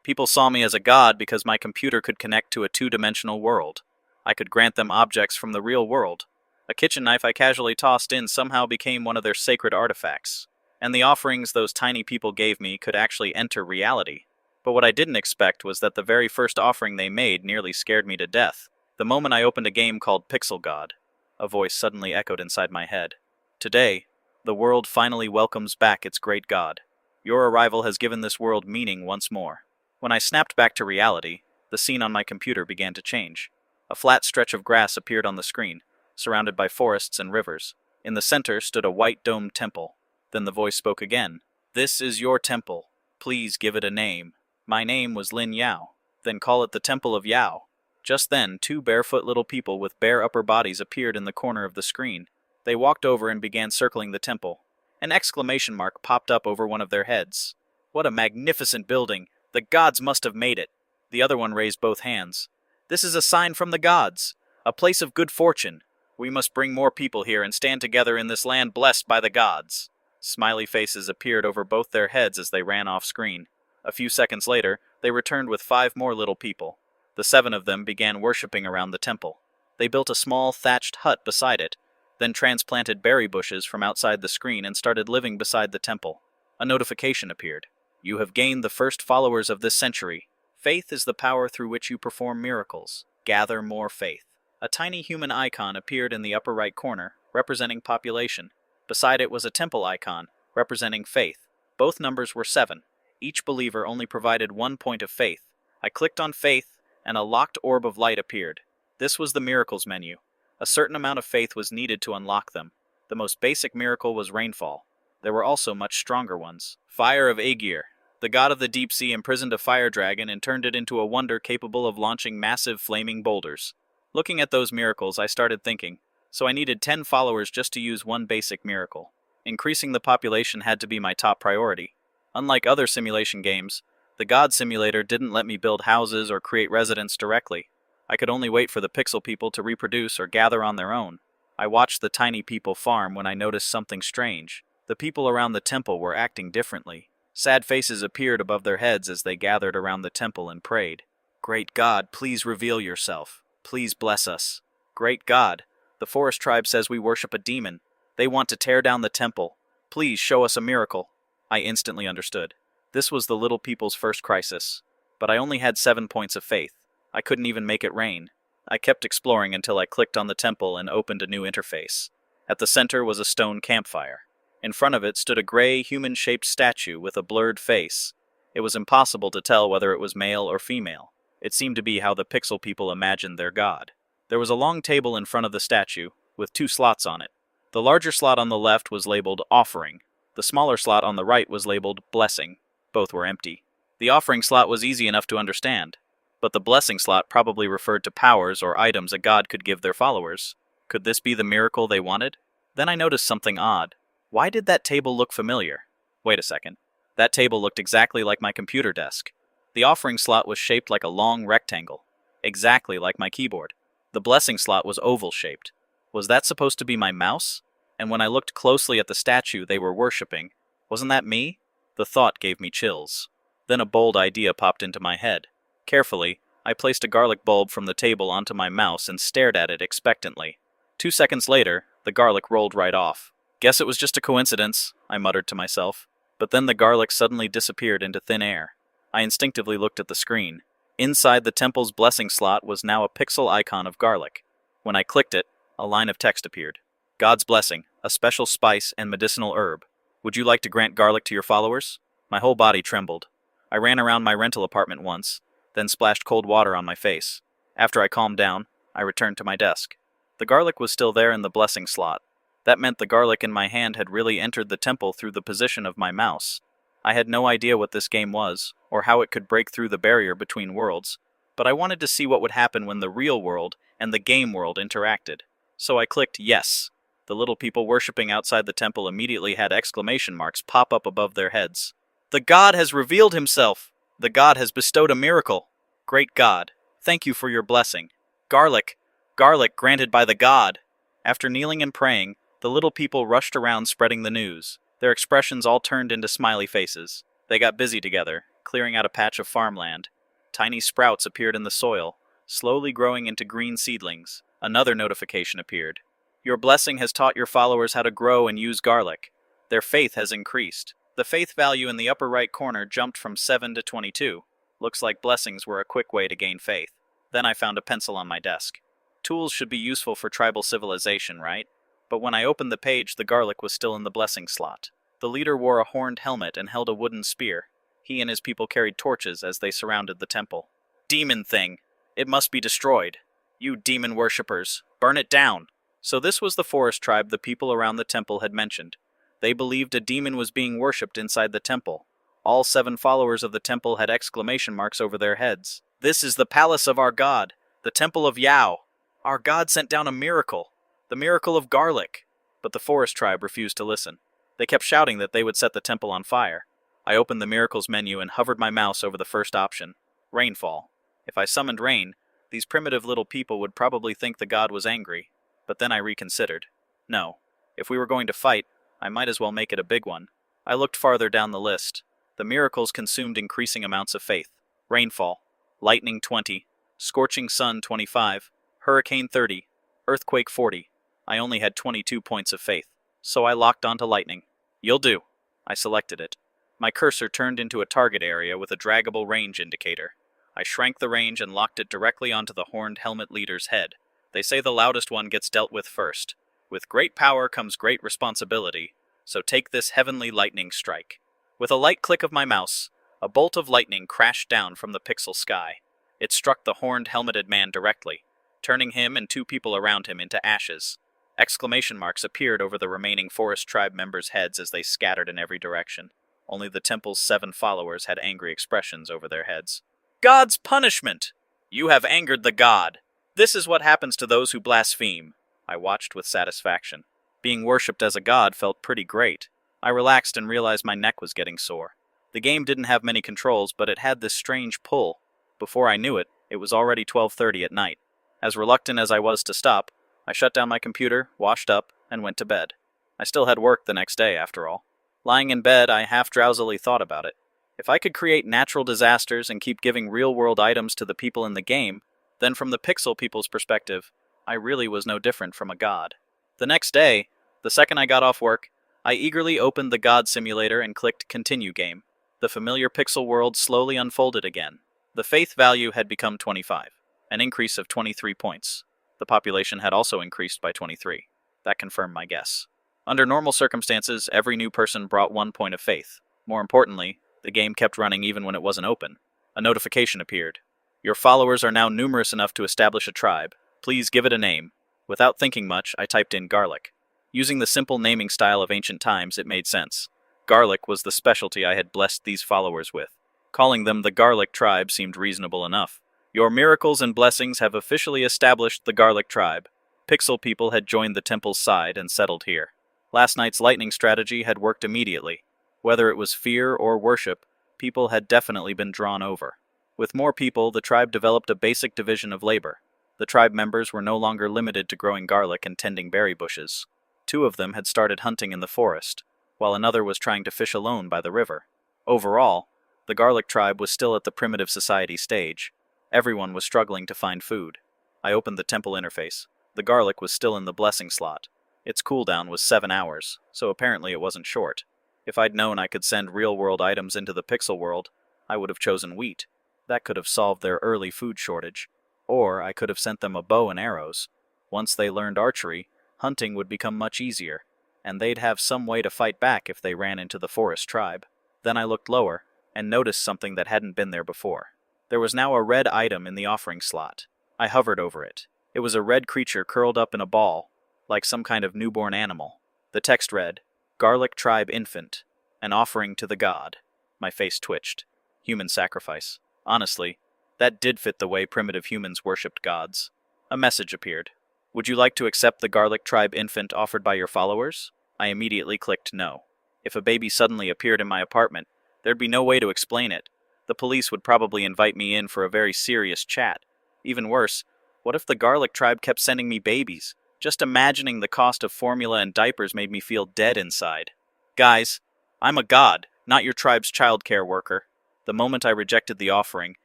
People saw me as a god because my computer could connect to a two-dimensional world. I could grant them objects from the real world. A kitchen knife I casually tossed in somehow became one of their sacred artifacts. And the offerings those tiny people gave me could actually enter reality. But what I didn't expect was that the very first offering they made nearly scared me to death. The moment I opened a game called Pixel God, a voice suddenly echoed inside my head. Today, the world finally welcomes back its great god. Your arrival has given this world meaning once more. When I snapped back to reality, the scene on my computer began to change. A flat stretch of grass appeared on the screen, surrounded by forests and rivers. In the center stood a white domed temple. Then the voice spoke again. "This is your temple. Please give it a name." My name was Lin Yao. "Then call it the Temple of Yao." Just then, two barefoot little people with bare upper bodies appeared in the corner of the screen. They walked over and began circling the temple. An exclamation mark popped up over one of their heads. "What a magnificent building! The gods must have made it." The other one raised both hands. "This is a sign from the gods, a place of good fortune. We must bring more people here and stand together in this land blessed by the gods." Smiley faces appeared over both their heads as they ran off screen. A few seconds later, they returned with 5 more little people. The 7 of them began worshipping around the temple. They built a small thatched hut beside it, then transplanted berry bushes from outside the screen and started living beside the temple. A notification appeared. "You have gained the first followers of this century. Faith is the power through which you perform miracles. Gather more faith." A tiny human icon appeared in the upper right corner, representing population. Beside it was a temple icon, representing faith. Both numbers were 7. Each believer only provided 1 point of faith. I clicked on faith, and a locked orb of light appeared. This was the miracles menu. A certain amount of faith was needed to unlock them. The most basic miracle was rainfall. There were also much stronger ones. Fire of Aegir. The god of the deep sea imprisoned a fire dragon and turned it into a wonder capable of launching massive flaming boulders. Looking at those miracles, I started thinking, so I needed 10 followers just to use one basic miracle. Increasing the population had to be my top priority. Unlike other simulation games, the God Simulator didn't let me build houses or create residents directly. I could only wait for the pixel people to reproduce or gather on their own. I watched the tiny people farm when I noticed something strange. The people around the temple were acting differently. Sad faces appeared above their heads as they gathered around the temple and prayed. "Great God, please reveal yourself. Please bless us." "Great God, the forest tribe says we worship a demon. They want to tear down the temple. Please show us a miracle." I instantly understood. This was the little people's first crisis. But I only had 7 points of faith. I couldn't even make it rain. I kept exploring until I clicked on the temple and opened a new interface. At the center was a stone campfire. In front of it stood a gray, human-shaped statue with a blurred face. It was impossible to tell whether it was male or female. It seemed to be how the pixel people imagined their god. There was a long table in front of the statue, with 2 slots on it. The larger slot on the left was labeled Offering. The smaller slot on the right was labeled Blessing. Both were empty. The offering slot was easy enough to understand, but the blessing slot probably referred to powers or items a god could give their followers. Could this be the miracle they wanted? Then I noticed something odd. Why did that table look familiar? Wait a second. That table looked exactly like my computer desk. The offering slot was shaped like a long rectangle, exactly like my keyboard. The blessing slot was oval-shaped. Was that supposed to be my mouse? And when I looked closely at the statue they were worshipping, wasn't that me? The thought gave me chills. Then a bold idea popped into my head. Carefully, I placed a garlic bulb from the table onto my mouse and stared at it expectantly. 2 seconds later, the garlic rolled right off. "Guess it was just a coincidence," I muttered to myself. But then the garlic suddenly disappeared into thin air. I instinctively looked at the screen. Inside the temple's blessing slot was now a pixel icon of garlic. When I clicked it, a line of text appeared. "God's blessing, a special spice and medicinal herb. Would you like to grant garlic to your followers?" My whole body trembled. I ran around my rental apartment once, then splashed cold water on my face. After I calmed down, I returned to my desk. The garlic was still there in the blessing slot. That meant the garlic in my hand had really entered the temple through the position of my mouse. I had no idea what this game was, or how it could break through the barrier between worlds, but I wanted to see what would happen when the real world and the game world interacted. So I clicked yes. The little people worshipping outside the temple immediately had exclamation marks pop up above their heads. "The God has revealed himself! The God has bestowed a miracle! Great God, thank you for your blessing. Garlic! Garlic granted by the God!" After kneeling and praying, the little people rushed around spreading the news. Their expressions all turned into smiley faces. They got busy together, clearing out a patch of farmland. Tiny sprouts appeared in the soil, slowly growing into green seedlings. Another notification appeared. Your blessing has taught your followers how to grow and use garlic. Their faith has increased. The faith value in the upper right corner jumped from 7 to 22. Looks like blessings were a quick way to gain faith. Then I found a pencil on my desk. Tools should be useful for tribal civilization, right? But when I opened the page, the garlic was still in the blessing slot. The leader wore a horned helmet and held a wooden spear. He and his people carried torches as they surrounded the temple. Demon thing! It must be destroyed. You demon worshippers, burn it down! So this was the forest tribe the people around the temple had mentioned. They believed a demon was being worshipped inside the temple. All 7 followers of the temple had exclamation marks over their heads. This is the palace of our god, the temple of Yao. Our god sent down a miracle, the miracle of garlic. But the forest tribe refused to listen. They kept shouting that they would set the temple on fire. I opened the miracles menu and hovered my mouse over the first option, rainfall. If I summoned rain, these primitive little people would probably think the god was angry. But then I reconsidered. No, if we were going to fight, I might as well make it a big one. I looked farther down the list. The miracles consumed increasing amounts of faith. Rainfall, lightning 20, scorching sun 25, hurricane 30, earthquake 40. I only had 22 points of faith, so I locked onto lightning. You'll do. I selected it. My cursor turned into a target area with a draggable range indicator. I shrank the range and locked it directly onto the horned helmet leader's head. They say the loudest one gets dealt with first. With great power comes great responsibility, so take this heavenly lightning strike. With a light click of my mouse, a bolt of lightning crashed down from the pixel sky. It struck the horned helmeted man directly, turning him and 2 people around him into ashes. Exclamation marks appeared over the remaining forest tribe members' heads as they scattered in every direction. Only the temple's 7 followers had angry expressions over their heads. God's punishment! You have angered the god. This is what happens to those who blaspheme. I watched with satisfaction. Being worshipped as a god felt pretty great. I relaxed and realized my neck was getting sore. The game didn't have many controls, but it had this strange pull. Before I knew it, it was already 12:30 at night. As reluctant as I was to stop, I shut down my computer, washed up, and went to bed. I still had work the next day, after all. Lying in bed, I half-drowsily thought about it. If I could create natural disasters and keep giving real-world items to the people in the game, then from the pixel people's perspective, I really was no different from a god. The next day, the second I got off work, I eagerly opened the God Simulator and clicked Continue Game. The familiar pixel world slowly unfolded again. The faith value had become 25, an increase of 23 points. The population had also increased by 23. That confirmed my guess. Under normal circumstances, every new person brought 1 point of faith. More importantly, the game kept running even when it wasn't open. A notification appeared. Your followers are now numerous enough to establish a tribe. Please give it a name. Without thinking much, I typed in garlic. Using the simple naming style of ancient times, it made sense. Garlic was the specialty I had blessed these followers with. Calling them the Garlic Tribe seemed reasonable enough. Your miracles and blessings have officially established the Garlic Tribe. Pixel people had joined the temple's side and settled here. Last night's lightning strategy had worked immediately. Whether it was fear or worship, people had definitely been drawn over. With more people, the tribe developed a basic division of labor. The tribe members were no longer limited to growing garlic and tending berry bushes. 2 of them had started hunting in the forest, while another was trying to fish alone by the river. Overall, the garlic tribe was still at the primitive society stage. Everyone was struggling to find food. I opened the temple interface. The garlic was still in the blessing slot. Its cooldown was 7 hours, so apparently it wasn't short. If I'd known I could send real-world items into the pixel world, I would have chosen wheat. That could have solved their early food shortage. Or I could have sent them a bow and arrows. Once they learned archery, hunting would become much easier, and they'd have some way to fight back if they ran into the forest tribe. Then I looked lower, and noticed something that hadn't been there before. There was now a red item in the offering slot. I hovered over it. It was a red creature curled up in a ball, like some kind of newborn animal. The text read, Garlic Tribe Infant, an offering to the god. My face twitched. Human sacrifice. Honestly, that did fit the way primitive humans worshipped gods. A message appeared. Would you like to accept the Garlic Tribe Infant offered by your followers? I immediately clicked no. If a baby suddenly appeared in my apartment, there'd be no way to explain it. The police would probably invite me in for a very serious chat. Even worse, what if the Garlic Tribe kept sending me babies? Just imagining the cost of formula and diapers made me feel dead inside. Guys, I'm a god, not your tribe's childcare worker. The moment I rejected the offering,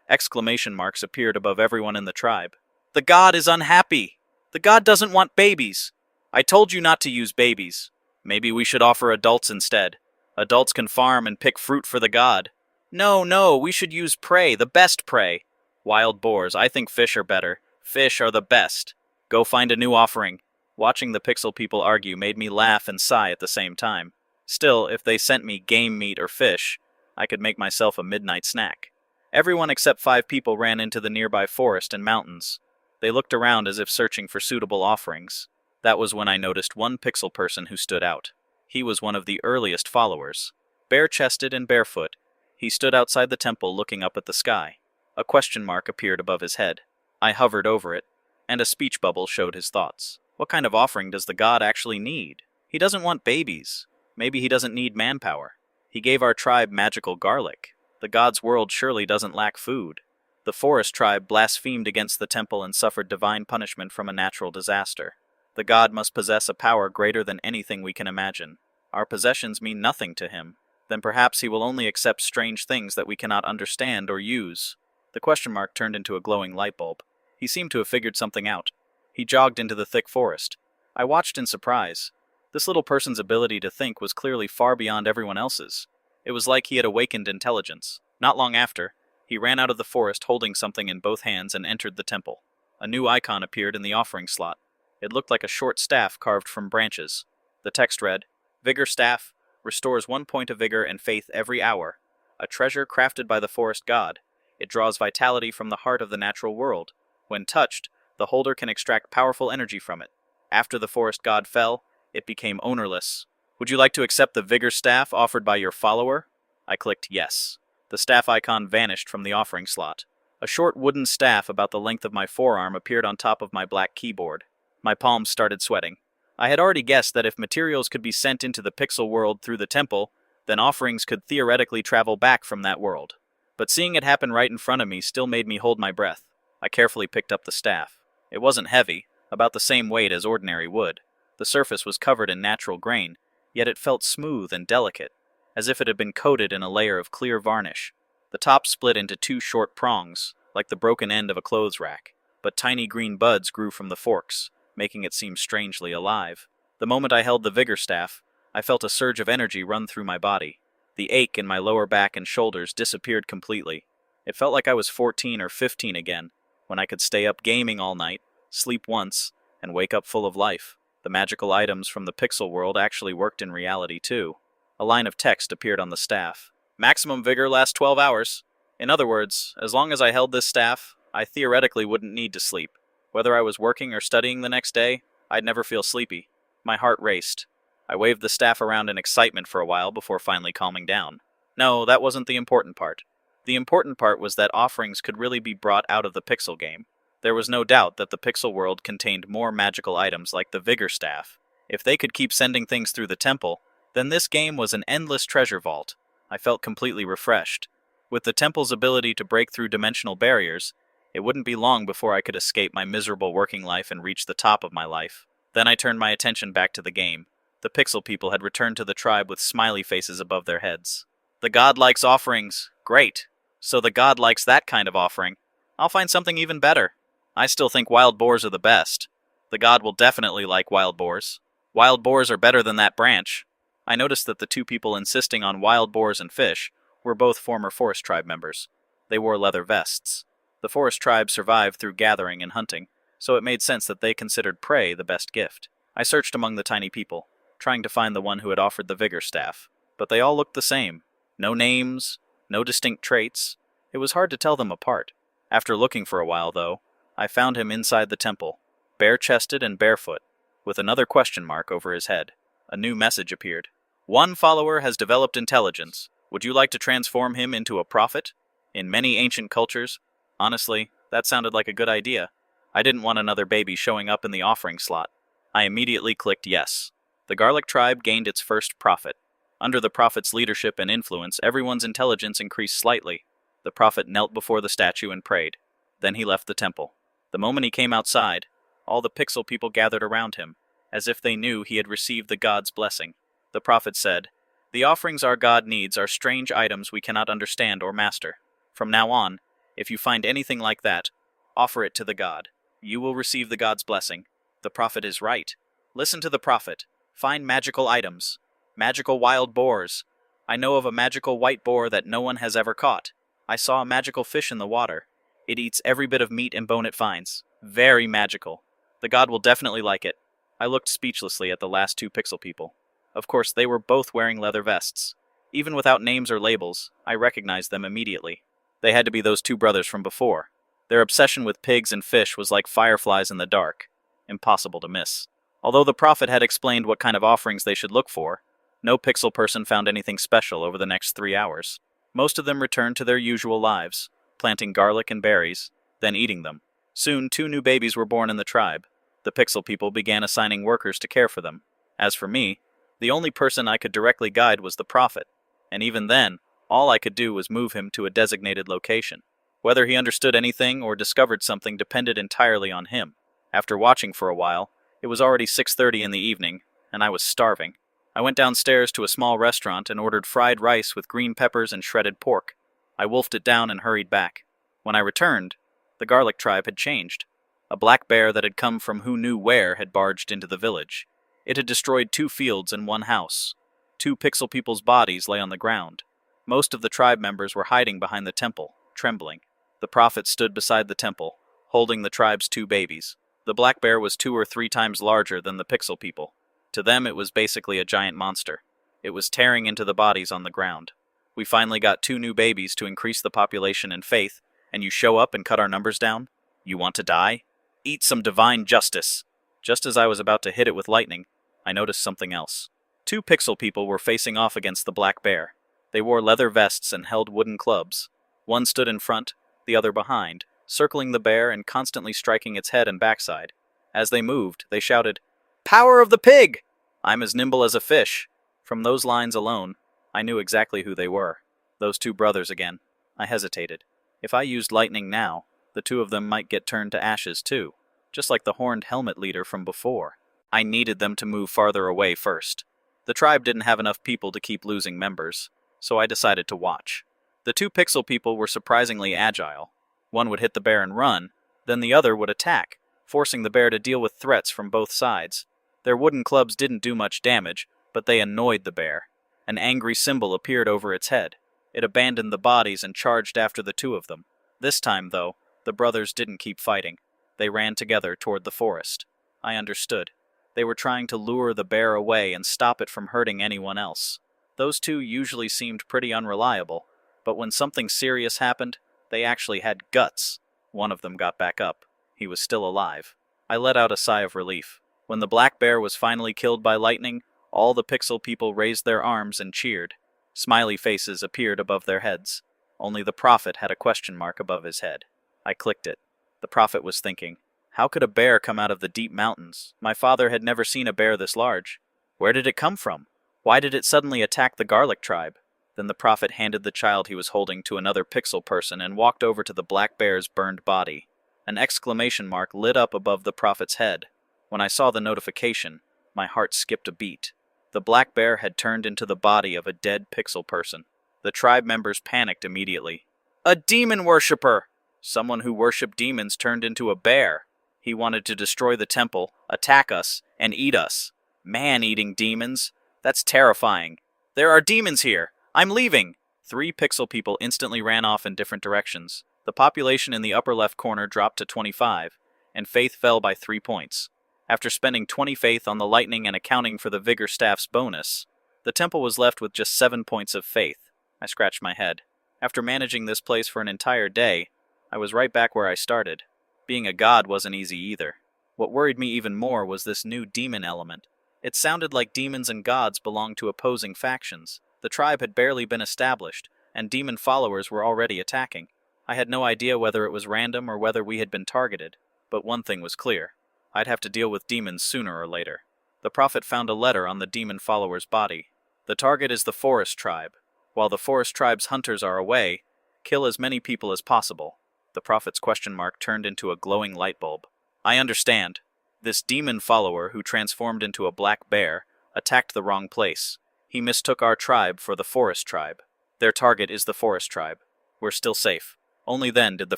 exclamation marks appeared above everyone in the tribe. The god is unhappy! The god doesn't want babies! I told you not to use babies. Maybe we should offer adults instead. Adults can farm and pick fruit for the god. No, we should use prey, the best prey. Wild boars, I think fish are better. Fish are the best. Go find a new offering. Watching the pixel people argue made me laugh and sigh at the same time. Still, if they sent me game meat or fish, I could make myself a midnight snack. Everyone except 5 people ran into the nearby forest and mountains. They looked around as if searching for suitable offerings. That was when I noticed one pixel person who stood out. He was one of the earliest followers. Bare-chested and barefoot, he stood outside the temple looking up at the sky. A question mark appeared above his head. I hovered over it, and a speech bubble showed his thoughts. What kind of offering does the god actually need? He doesn't want babies. Maybe he doesn't need manpower. He gave our tribe magical garlic. The god's world surely doesn't lack food. The forest tribe blasphemed against the temple and suffered divine punishment from a natural disaster. The god must possess a power greater than anything we can imagine. Our possessions mean nothing to him. Then perhaps he will only accept strange things that we cannot understand or use. The question mark turned into a glowing light bulb. He seemed to have figured something out. He jogged into the thick forest. I watched in surprise. This little person's ability to think was clearly far beyond everyone else's. It was like he had awakened intelligence. Not long after, he ran out of the forest holding something in both hands and entered the temple. A new icon appeared in the offering slot. It looked like a short staff carved from branches. The text read, Vigor Staff, restores 1 point of vigor and faith every hour. A treasure crafted by the forest god. It draws vitality from the heart of the natural world. When touched, the holder can extract powerful energy from it. After the forest god fell, it became ownerless. Would you like to accept the Vigor Staff offered by your follower? I clicked yes. The staff icon vanished from the offering slot. A short wooden staff about the length of my forearm appeared on top of my black keyboard. My palms started sweating. I had already guessed that if materials could be sent into the pixel world through the temple, then offerings could theoretically travel back from that world. But seeing it happen right in front of me still made me hold my breath. I carefully picked up the staff. It wasn't heavy, about the same weight as ordinary wood. The surface was covered in natural grain, yet it felt smooth and delicate, as if it had been coated in a layer of clear varnish. The top split into 2 short prongs, like the broken end of a clothes rack, but tiny green buds grew from the forks, making it seem strangely alive. The moment I held the Vigor Staff, I felt a surge of energy run through my body. The ache in my lower back and shoulders disappeared completely. It felt like I was 14 or 15 again, when I could stay up gaming all night, sleep once, and wake up full of life. The magical items from the pixel world actually worked in reality too. A line of text appeared on the staff. Maximum vigor lasts 12 hours. In other words, as long as I held this staff, I theoretically wouldn't need to sleep. Whether I was working or studying the next day, I'd never feel sleepy. My heart raced. I waved the staff around in excitement for a while before finally calming down. No, that wasn't the important part. The important part was that offerings could really be brought out of the pixel game. There was no doubt that the pixel world contained more magical items like the Vigor Staff. If they could keep sending things through the temple, then this game was an endless treasure vault. I felt completely refreshed. With the temple's ability to break through dimensional barriers, it wouldn't be long before I could escape my miserable working life and reach the top of my life. Then I turned my attention back to the game. The pixel people had returned to the tribe with smiley faces above their heads. The god likes offerings. Great. So the god likes that kind of offering. I'll find something even better. I still think wild boars are the best. The god will definitely like wild boars. Wild boars are better than that branch. I noticed that the 2 people insisting on wild boars and fish were both former forest tribe members. They wore leather vests. The forest tribe survived through gathering and hunting, so it made sense that they considered prey the best gift. I searched among the tiny people, trying to find the one who had offered the Vigor Staff, but they all looked the same. No names, no distinct traits. It was hard to tell them apart. After looking for a while, though, I found him inside the temple, bare-chested and barefoot, with another question mark over his head. A new message appeared. One follower has developed intelligence. Would you like to transform him into a prophet? In many ancient cultures, honestly, that sounded like a good idea. I didn't want another baby showing up in the offering slot. I immediately clicked yes. The Garlic tribe gained its first prophet. Under the prophet's leadership and influence, everyone's intelligence increased slightly. The prophet knelt before the statue and prayed. Then he left the temple. The moment he came outside, all the pixel people gathered around him, as if they knew he had received the god's blessing. The prophet said, The offerings our God needs are strange items we cannot understand or master. From now on, if you find anything like that, offer it to the God. You will receive the God's blessing. The prophet is right. Listen to the prophet. Find magical items. Magical wild boars. I know of a magical white boar that no one has ever caught. I saw a magical fish in the water. It eats every bit of meat and bone it finds. Very magical. The God will definitely like it. I looked speechlessly at the last two pixel people. Of course, they were both wearing leather vests. Even without names or labels, I recognized them immediately. They had to be those two brothers from before. Their obsession with pigs and fish was like fireflies in the dark. Impossible to miss. Although the prophet had explained what kind of offerings they should look for, no pixel person found anything special over the next 3 hours. Most of them returned to their usual lives, planting garlic and berries, then eating them. Soon, 2 new babies were born in the tribe. The pixel people began assigning workers to care for them. As for me, the only person I could directly guide was the prophet, and even then, all I could do was move him to a designated location. Whether he understood anything or discovered something depended entirely on him. After watching for a while, it was already 6:30 in the evening, and I was starving. I went downstairs to a small restaurant and ordered fried rice with green peppers and shredded pork. I wolfed it down and hurried back. When I returned, the garlic tribe had changed. A black bear that had come from who knew where had barged into the village. It had destroyed 2 fields and 1 house. 2 pixel people's bodies lay on the ground. Most of the tribe members were hiding behind the temple, trembling. The prophet stood beside the temple, holding the tribe's 2 babies. The black bear was 2 or 3 times larger than the pixel people. To them it was basically a giant monster. It was tearing into the bodies on the ground. We finally got 2 new babies to increase the population and faith, and you show up and cut our numbers down? You want to die? Eat some divine justice. Just as I was about to hit it with lightning, I noticed something else. 2 pixel people were facing off against the black bear. They wore leather vests and held wooden clubs. One stood in front, the other behind, circling the bear and constantly striking its head and backside. As they moved, they shouted, "Power of the pig! I'm as nimble as a fish." From those lines alone, I knew exactly who they were. Those 2 brothers again. I hesitated. If I used lightning now, the 2 of them might get turned to ashes too, just like the horned helmet leader from before. I needed them to move farther away first. The tribe didn't have enough people to keep losing members, so I decided to watch. The 2 pixel people were surprisingly agile. One would hit the bear and run, then the other would attack, forcing the bear to deal with threats from both sides. Their wooden clubs didn't do much damage, but they annoyed the bear. An angry symbol appeared over its head. It abandoned the bodies and charged after the 2 of them. This time, though, the brothers didn't keep fighting. They ran together toward the forest. I understood. They were trying to lure the bear away and stop it from hurting anyone else. Those 2 usually seemed pretty unreliable, but when something serious happened, they actually had guts. One of them got back up. He was still alive. I let out a sigh of relief. When the black bear was finally killed by lightning, all the pixel people raised their arms and cheered. Smiley faces appeared above their heads. Only the prophet had a question mark above his head. I clicked it. The prophet was thinking, how could a bear come out of the deep mountains? My father had never seen a bear this large. Where did it come from? Why did it suddenly attack the garlic tribe? Then the prophet handed the child he was holding to another pixel person and walked over to the black bear's burned body. An exclamation mark lit up above the prophet's head. When I saw the notification, my heart skipped a beat. The black bear had turned into the body of a dead pixel person. The tribe members panicked immediately. A demon worshipper! Someone who worshipped demons turned into a bear. He wanted to destroy the temple, attack us, and eat us. Man-eating demons? That's terrifying. There are demons here! I'm leaving! 3 pixel people instantly ran off in different directions. The population in the upper left corner dropped to 25, and faith fell by 3 points. After spending 20 faith on the lightning and accounting for the vigor staff's bonus, the temple was left with just 7 points of faith. I scratched my head. After managing this place for an entire day, I was right back where I started. Being a god wasn't easy either. What worried me even more was this new demon element. It sounded like demons and gods belonged to opposing factions. The tribe had barely been established, and demon followers were already attacking. I had no idea whether it was random or whether we had been targeted, but one thing was clear. I'd have to deal with demons sooner or later. The prophet found a letter on the demon follower's body. The target is the forest tribe. While the forest tribe's hunters are away, kill as many people as possible. The prophet's question mark turned into a glowing light bulb. I understand. This demon follower who transformed into a black bear attacked the wrong place. He mistook our tribe for the forest tribe. Their target is the forest tribe. We're still safe. Only then did the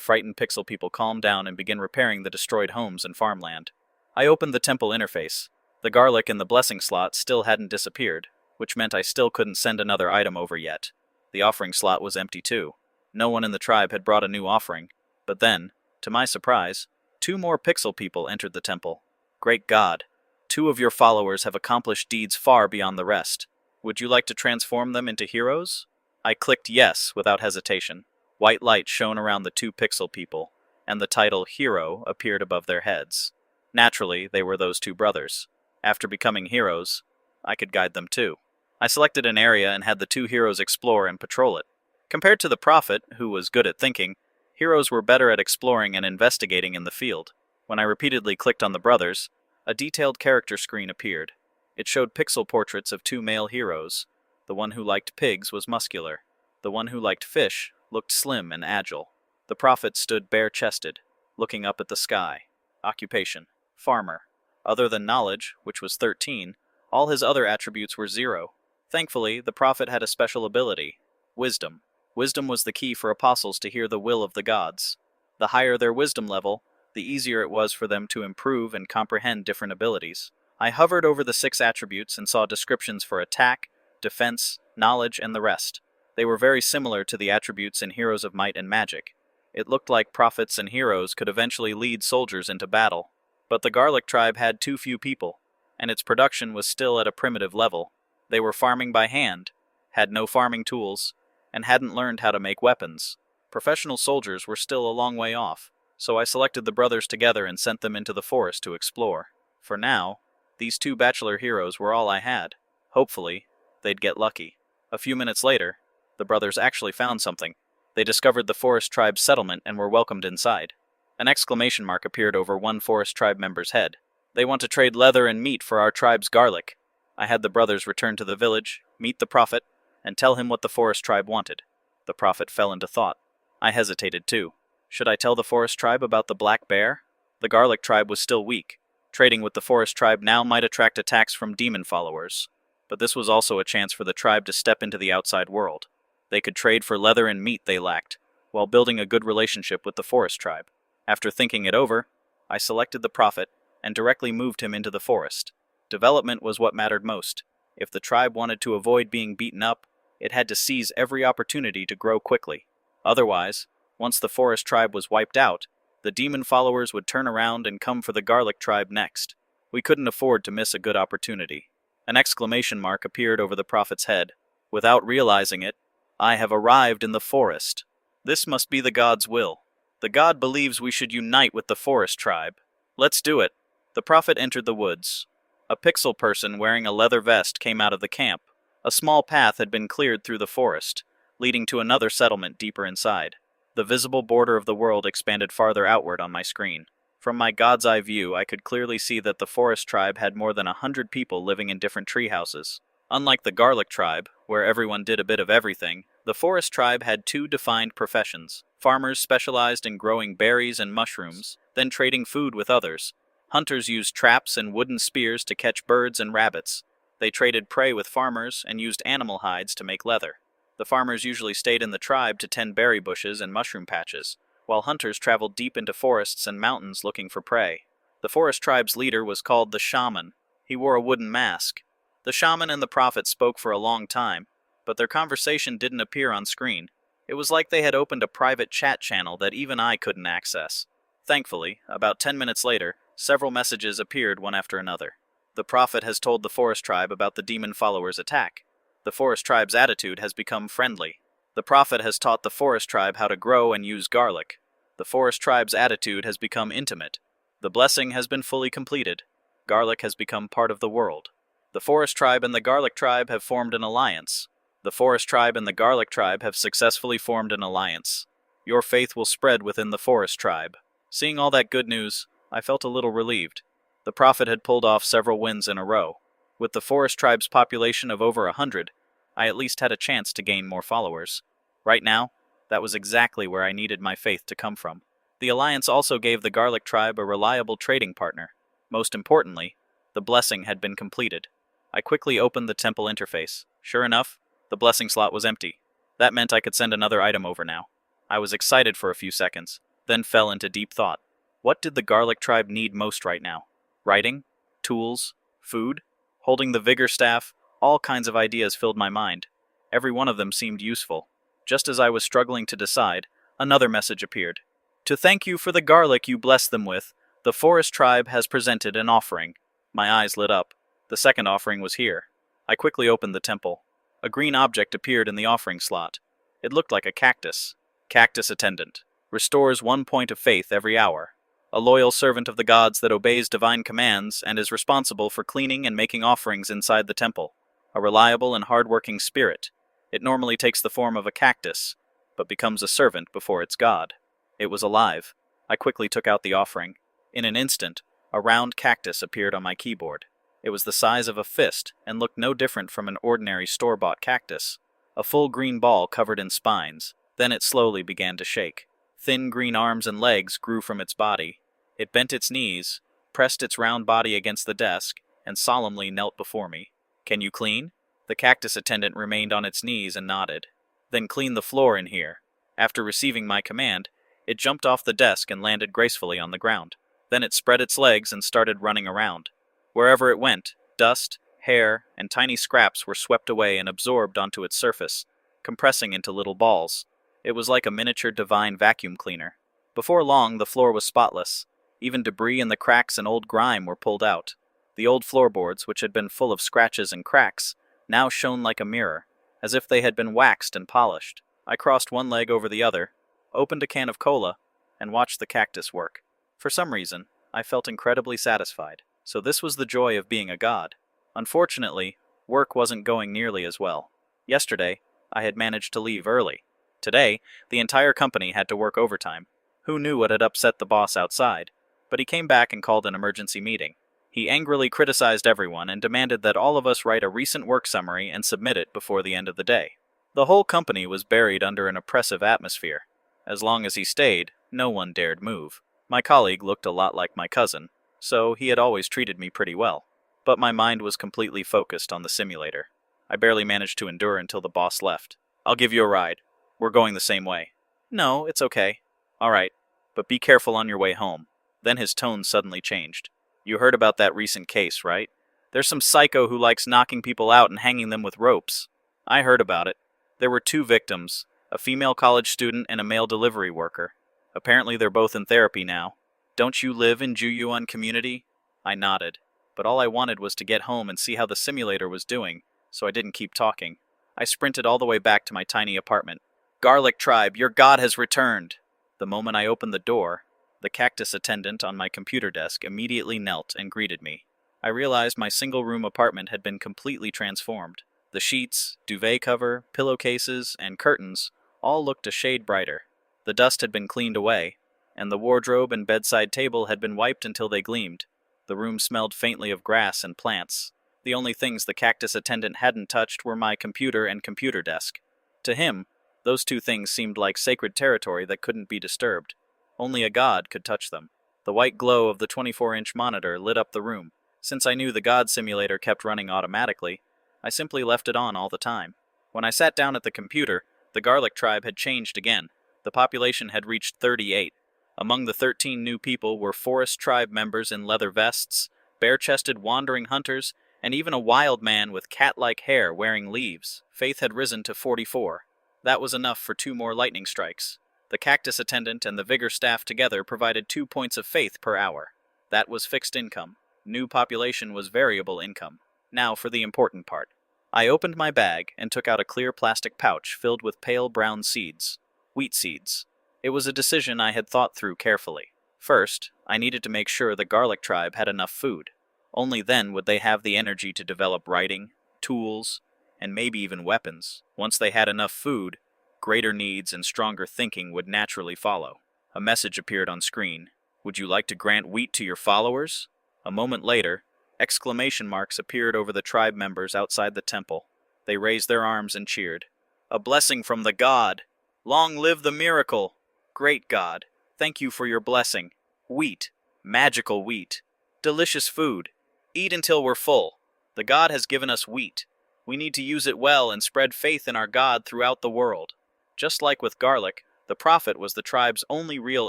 frightened pixel people calm down and begin repairing the destroyed homes and farmland. I opened the temple interface. The garlic in the blessing slot still hadn't disappeared, which meant I still couldn't send another item over yet. The offering slot was empty too. No one in the tribe had brought a new offering. But then, to my surprise, 2 more pixel people entered the temple. Great God! 2 of your followers have accomplished deeds far beyond the rest. Would you like to transform them into heroes? I clicked yes without hesitation. White light shone around the 2 pixel people, and the title Hero appeared above their heads. Naturally, they were those 2 brothers. After becoming heroes, I could guide them too. I selected an area and had the 2 heroes explore and patrol it. Compared to the prophet, who was good at thinking, heroes were better at exploring and investigating in the field. When I repeatedly clicked on the brothers, a detailed character screen appeared. It showed pixel portraits of 2 male heroes. The one who liked pigs was muscular. The one who liked fish looked slim and agile. The prophet stood bare-chested, looking up at the sky. Occupation: farmer. Other than knowledge, which was 13, all his other attributes were 0. Thankfully, the prophet had a special ability: wisdom. Wisdom was the key for apostles to hear the will of the gods. The higher their wisdom level, the easier it was for them to improve and comprehend different abilities. I hovered over the 6 attributes and saw descriptions for attack, defense, knowledge, and the rest. They were very similar to the attributes in Heroes of Might and Magic. It looked like prophets and heroes could eventually lead soldiers into battle. But the Garlic tribe had too few people, and its production was still at a primitive level. They were farming by hand, had no farming tools, and hadn't learned how to make weapons. Professional soldiers were still a long way off, so I selected the brothers together and sent them into the forest to explore. For now, these 2 bachelor heroes were all I had. Hopefully, they'd get lucky. A few minutes later, the brothers actually found something. They discovered the forest tribe's settlement and were welcomed inside. An exclamation mark appeared over one forest tribe member's head. They want to trade leather and meat for our tribe's garlic. I had the brothers return to the village, meet the prophet, and tell him what the forest tribe wanted. The prophet fell into thought. I hesitated too. Should I tell the forest tribe about the black bear? The garlic tribe was still weak. Trading with the forest tribe now might attract attacks from demon followers. But this was also a chance for the tribe to step into the outside world. They could trade for leather and meat they lacked, while building a good relationship with the forest tribe. After thinking it over, I selected the prophet and directly moved him into the forest. Development was what mattered most. If the tribe wanted to avoid being beaten up, it had to seize every opportunity to grow quickly. Otherwise, once the forest tribe was wiped out, the demon followers would turn around and come for the garlic tribe next. We couldn't afford to miss a good opportunity. An exclamation mark appeared over the prophet's head. Without realizing it, I have arrived in the forest. This must be the god's will. The god believes we should unite with the forest tribe. Let's do it. The prophet entered the woods. A pixel person wearing a leather vest came out of the camp. A small path had been cleared through the forest, leading to another settlement deeper inside. The visible border of the world expanded farther outward on my screen. From my god's eye view, I could clearly see that the forest tribe had more than 100 people living in different tree houses. Unlike the garlic tribe, where everyone did a bit of everything, the forest tribe had 2 defined professions. Farmers specialized in growing berries and mushrooms, then trading food with others. Hunters used traps and wooden spears to catch birds and rabbits. They traded prey with farmers and used animal hides to make leather. The farmers usually stayed in the tribe to tend berry bushes and mushroom patches, while hunters traveled deep into forests and mountains looking for prey. The forest tribe's leader was called the shaman. He wore a wooden mask. The shaman and the prophet spoke for a long time, but their conversation didn't appear on screen. It was like they had opened a private chat channel that even I couldn't access. Thankfully, about 10 minutes later, several messages appeared one after another. The prophet has told the forest tribe about the demon followers' attack. The forest tribe's attitude has become friendly. The prophet has taught the forest tribe how to grow and use garlic. The forest tribe's attitude has become intimate. The blessing has been fully completed. Garlic has become part of the world. The forest tribe and the garlic tribe have formed an alliance. The forest tribe and the garlic tribe have successfully formed an alliance. Your faith will spread within the forest tribe. Seeing all that good news, I felt a little relieved. The prophet had pulled off several wins in a row. With the forest tribe's population of over 100, I at least had a chance to gain more followers. Right now, that was exactly where I needed my faith to come from. The alliance also gave the garlic tribe a reliable trading partner. Most importantly, the blessing had been completed. I quickly opened the temple interface. Sure enough, the blessing slot was empty. That meant I could send another item over now. I was excited for a few seconds, then fell into deep thought. What did the Garlic Tribe need most right now? Writing? Tools? Food? Holding the vigor staff? All kinds of ideas filled my mind. Every one of them seemed useful. Just as I was struggling to decide, another message appeared. To thank you for the garlic you blessed them with, the Forest Tribe has presented an offering. My eyes lit up. The second offering was here. I quickly opened the temple. A green object appeared in the offering slot. It looked like a cactus. Cactus Attendant. Restores 1 point of faith every hour. A loyal servant of the gods that obeys divine commands and is responsible for cleaning and making offerings inside the temple. A reliable and hard-working spirit. It normally takes the form of a cactus, but becomes a servant before its god. It was alive. I quickly took out the offering. In an instant, a round cactus appeared on my keyboard. It was the size of a fist and looked no different from an ordinary store-bought cactus. A full green ball covered in spines. Then it slowly began to shake. Thin green arms and legs grew from its body. It bent its knees, pressed its round body against the desk, and solemnly knelt before me. Can you clean? The cactus attendant remained on its knees and nodded. Then clean the floor in here. After receiving my command, it jumped off the desk and landed gracefully on the ground. Then it spread its legs and started running around. Wherever it went, dust, hair, and tiny scraps were swept away and absorbed onto its surface, compressing into little balls. It was like a miniature divine vacuum cleaner. Before long, the floor was spotless. Even debris and the cracks and old grime were pulled out. The old floorboards, which had been full of scratches and cracks, now shone like a mirror, as if they had been waxed and polished. I crossed one leg over the other, opened a can of cola, and watched the cactus work. For some reason, I felt incredibly satisfied. So this was the joy of being a god. Unfortunately, work wasn't going nearly as well. Yesterday, I had managed to leave early. Today, the entire company had to work overtime. Who knew what had upset the boss outside? But he came back and called an emergency meeting. He angrily criticized everyone and demanded that all of us write a recent work summary and submit it before the end of the day. The whole company was buried under an oppressive atmosphere. As long as he stayed, no one dared move. My colleague looked a lot like my cousin, so he had always treated me pretty well. But my mind was completely focused on the simulator. I barely managed to endure until the boss left. I'll give you a ride. We're going the same way. No, it's okay. All right, but be careful on your way home. Then his tone suddenly changed. You heard about that recent case, right? There's some psycho who likes knocking people out and hanging them with ropes. I heard about it. There were 2 victims, a female college student and a male delivery worker. Apparently they're both in therapy now. Don't you live in Juyuan community? I nodded, but all I wanted was to get home and see how the simulator was doing, so I didn't keep talking. I sprinted all the way back to my tiny apartment. Garlic Tribe, your god has returned! The moment I opened the door, the cactus attendant on my computer desk immediately knelt and greeted me. I realized my single-room apartment had been completely transformed. The sheets, duvet cover, pillowcases, and curtains all looked a shade brighter. The dust had been cleaned away, and the wardrobe and bedside table had been wiped until they gleamed. The room smelled faintly of grass and plants. The only things the cactus attendant hadn't touched were my computer and computer desk. To him, those 2 things seemed like sacred territory that couldn't be disturbed. Only a god could touch them. The white glow of the 24-inch monitor lit up the room. Since I knew the god simulator kept running automatically, I simply left it on all the time. When I sat down at the computer, the Garlic Tribe had changed again. The population had reached 38. Among the 13 new people were Forest Tribe members in leather vests, bare-chested wandering hunters, and even a wild man with cat-like hair wearing leaves. Faith had risen to 44. That was enough for 2 more lightning strikes. The cactus attendant and the vigor staff together provided 2 points of faith per hour. That was fixed income. New population was variable income. Now for the important part. I opened my bag and took out a clear plastic pouch filled with pale brown seeds. Wheat seeds. It was a decision I had thought through carefully. First, I needed to make sure the Garlic Tribe had enough food. Only then would they have the energy to develop writing, tools, and maybe even weapons. Once they had enough food, greater needs and stronger thinking would naturally follow. A message appeared on screen. Would you like to grant wheat to your followers? A moment later, exclamation marks appeared over the tribe members outside the temple. They raised their arms and cheered. A blessing from the god! Long live the miracle! Great God, thank you for your blessing. Wheat. Magical wheat. Delicious food. Eat until we're full. The God has given us wheat. We need to use it well and spread faith in our God throughout the world. Just like with garlic, the prophet was the tribe's only real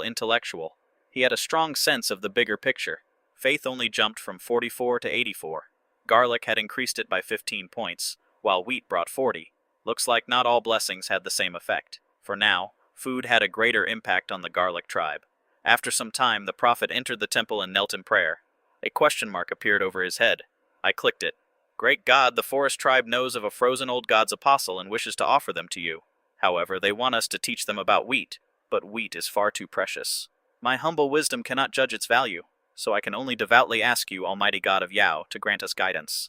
intellectual. He had a strong sense of the bigger picture. Faith only jumped from 44 to 84. Garlic had increased it by 15 points, while wheat brought 40. Looks like not all blessings had the same effect. For now, food had a greater impact on the garlic tribe. After some time, the prophet entered the temple and knelt in prayer. A question mark appeared over his head. I clicked it. Great God, the forest tribe knows of a frozen old god's apostle and wishes to offer them to you. However, they want us to teach them about wheat, but wheat is far too precious. My humble wisdom cannot judge its value, so I can only devoutly ask you, Almighty God of Yao, to grant us guidance.